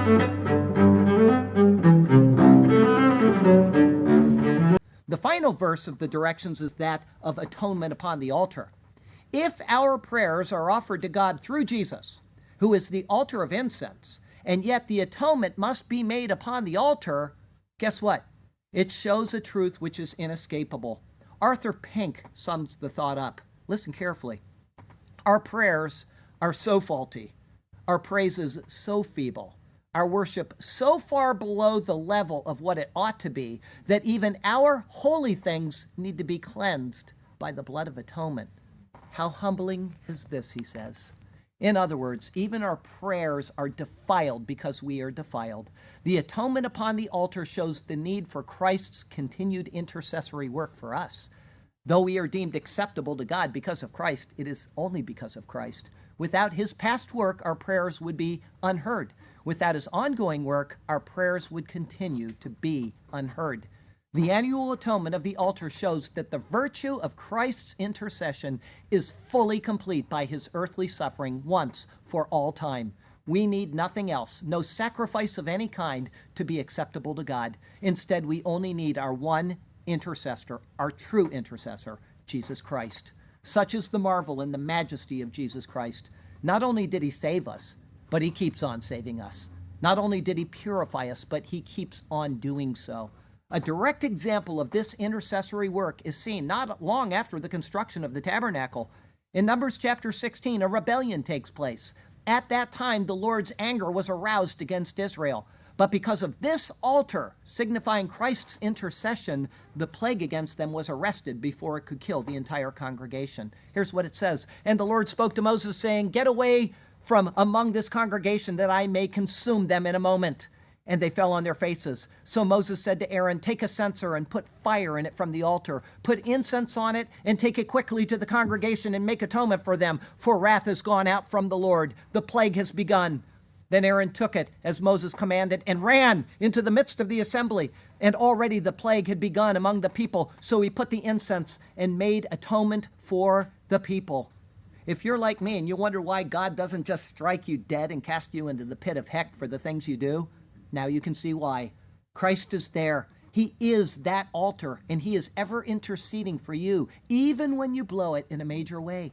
The final verse of the directions is that of atonement upon the altar. If our prayers are offered to God through Jesus, who is the altar of incense, and yet the atonement must be made upon the altar, guess what? It shows a truth which is inescapable. Arthur Pink sums the thought up. Listen carefully. Our prayers are so faulty, our praises so feeble, our worship so far below the level of what it ought to be, that even our holy things need to be cleansed by the blood of atonement. How humbling is this, he says. In other words, even our prayers are defiled because we are defiled. The atonement upon the altar shows the need for Christ's continued intercessory work for us. Though we are deemed acceptable to God because of Christ, it is only because of Christ. Without his past work, our prayers would be unheard. Without his ongoing work, our prayers would continue to be unheard. The annual atonement of the altar shows that the virtue of Christ's intercession is fully complete by his earthly suffering once for all time. We need nothing else, no sacrifice of any kind to be acceptable to God. Instead, we only need our one intercessor, our true intercessor, Jesus Christ. Such is the marvel and the majesty of Jesus Christ. Not only did he save us, but he keeps on saving us. Not only did he purify us, but he keeps on doing so. A direct example of this intercessory work is seen not long after the construction of the tabernacle. In Numbers chapter 16, a rebellion takes place. At that time, the Lord's anger was aroused against Israel. But because of this altar, signifying Christ's intercession, the plague against them was arrested before it could kill the entire congregation. Here's what it says. And the Lord spoke to Moses, saying, "Get away from among this congregation, that I may consume them in a moment." And they fell on their faces. So Moses said to Aaron, "Take a censer and put fire in it from the altar. Put incense on it and take it quickly to the congregation and make atonement for them, for wrath has gone out from the Lord. The plague has begun." Then Aaron took it as Moses commanded and ran into the midst of the assembly. And already the plague had begun among the people. So he put the incense and made atonement for the people. If you're like me and you wonder why God doesn't just strike you dead and cast you into the pit of heck for the things you do, now you can see why. Christ is there. He is that altar, and he is ever interceding for you, even when you blow it in a major way.